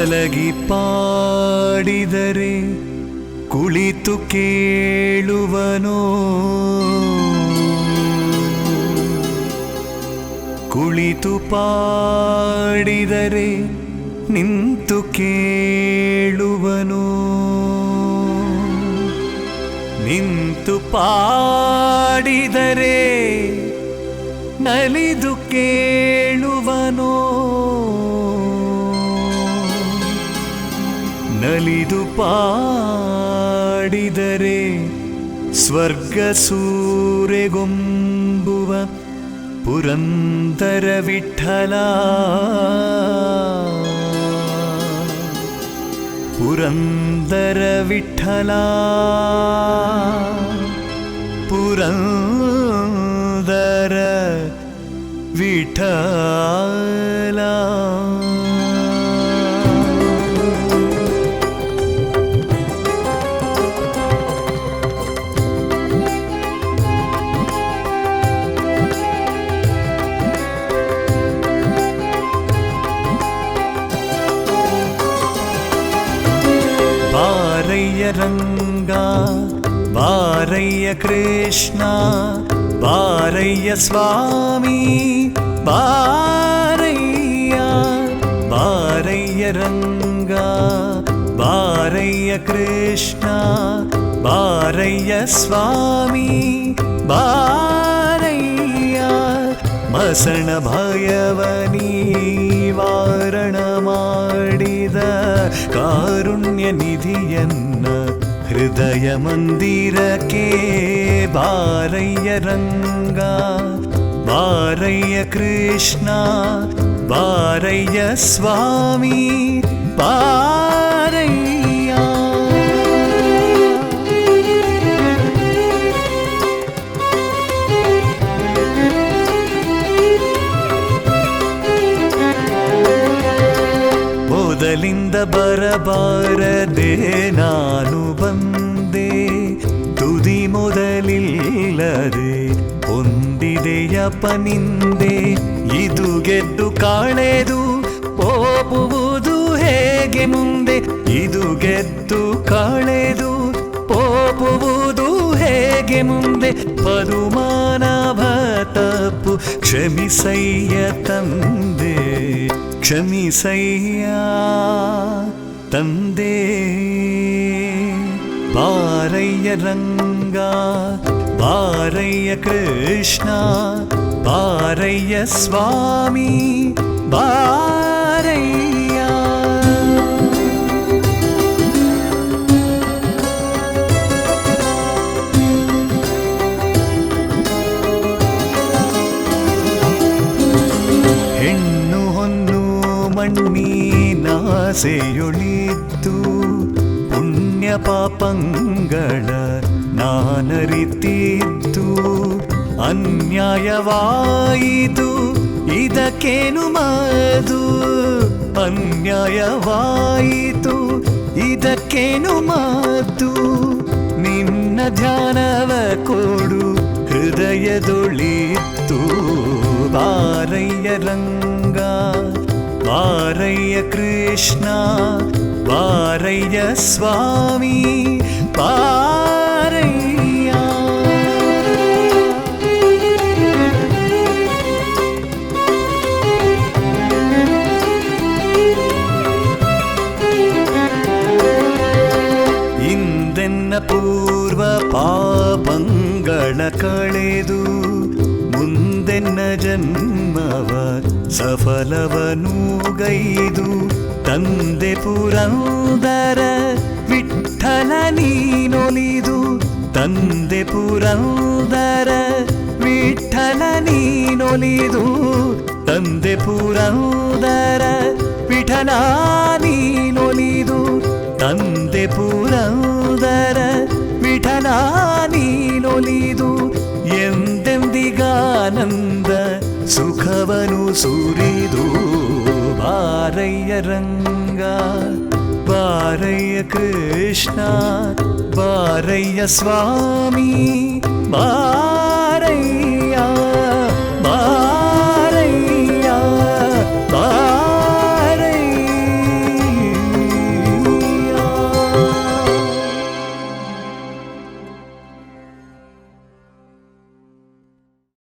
ಮಲಗಿ ಪಾಡಿದರೆ ಕುಳಿತು ಕೇಳುವನೋ, ಕುಳಿತು ಪಾಡಿದರೆ ನಿಂತು ಕೇಳುವನೋ, ನಿಂತು ಪಾಡಿದರೆ ನಲಿದು ಕೇಳುವನೋ, ನಲಿದು ಪಾಡಿದರೆ ಸ್ವರ್ಗ ಸೂರೆಗೊಂಬುವ ಪುರಂದರ ವಿಠಲ, ಪುರಂದರ ವಿಠಲ, ಪುರಂದರ ವಿಠಲ. ಬಾರಯ್ಯ ರಂಗ ಬಾರಯ್ಯ ಕೃಷ್ಣ, ಬಾರಯ್ಯ ಸ್ವಾಮಿ ಬಾರಯ್ಯ, ಬಾರಯ್ಯ ರಂಗ ಬಾರಯ್ಯ ಕೃಷ್ಣ, ಬಾರಯ್ಯ ಸ್ವಾಮಿ ಬಾರಯ್ಯ. ಮಸಣ ಭಯವ ನಿವಾರಣ ಮಾಡಿದ ಕಾರುಣ್ಯ ನಿಧಿಯನ್ನ ಹೃದಯ ಮಂದಿರಕ್ಕೆ ಬಾರಯ್ಯ ರಂಗ ಬಾರಯ್ಯ ಕೃಷ್ಣ, ಬಾರಯ್ಯ ಸ್ವಾಮಿ ಬಾರಯ್ಯ. ಮೊದಲಿಂದ ಬರಬಾರದೆ ನಾನು ಬಂದೆ, ತುದಿ ಮೊದಲಿಲ್ಲದೆ ಹೊಂದಿದೆಯಪ್ಪ ನಿಂದೆ. ಇದು ಗೆದ್ದು ಕಾಳೆದು ಹೋಗುವುದು ಹೇಗೆ ಮುಂದೆ, ಇದು ಗೆದ್ದು ಕಾಳೆದು ಹೋಗುವುದು ಹೇಗೆ ಮುಂದೆ. ಪದುಮಾನವ ತಪ್ಪು ಕ್ಷಮಿಸಯ್ಯ ತಂದೆ, ಕ್ಷಮಿಸಯ್ಯ ತಂದೆ. ಬಾರಯ್ಯ ರಂಗ ಬಾರಯ್ಯ ಕೃಷ್ಣ, ಬಾರಯ್ಯ ಸ್ವಾಮಿ ಬಾರಯ್ಯ. ಹೆಣ್ಣು ಹೊನ್ನು ಮಣ್ಣಿನಾಸೆಯೊಳಿದ್ದು ಪುಣ್ಯ ಪಾಪಂಗಳ ನಾನರಿತಿದ್ದು, ಅನ್ಯಾಯವಾಯಿತು ಇದಕ್ಕೇನು ಮಾತು, ಅನ್ಯಾಯವಾಯಿತು ಇದಕ್ಕೇನು ಮಾತು. ನಿನ್ನ ಧ್ಯಾನವ ಕೊಡು ಹೃದಯದೊಳಿತ್ತು, ಬಾರಯ್ಯ ರಂಗ ಬಾರಯ್ಯ ಕೃಷ್ಣ, ಬಾರಯ್ಯ ಸ್ವಾಮಿ ಬಾರಯ್ಯ. ಇಂದೆನ್ನ ಪೂರ್ವ ಪಾಪಂಗಳ ಕಳೆದು ಮುಂದೆನ್ನ ಜನ್ಮವ ಸಫಲವನು ಗೈದು, ತಂದೆ ಪುರಂದರ ವಿಠಲ ನೀನೊಲಿದು, ತಂದೆ ಪುರಂದರ ವಿಠಲ ನೀನೊಲಿದು, ತಂದೆ ಪುರಂದರ ವಿಠಲ ನೀನೊಲಿದು, ತಂದೆ ಪುರಂದರ ವಿಠಲ ನೀನೊಲಿದು. ಎಂದೆಂದಿಗಾನಂದ ಸುಖವನು ಸುರಿದು, ಬಾರಯ್ಯ ರಂಗ ಬಾರಯ್ಯ ಕೃಷ್ಣ, ಬಾರಯ್ಯ ಸ್ವಾಮಿ ಬಾ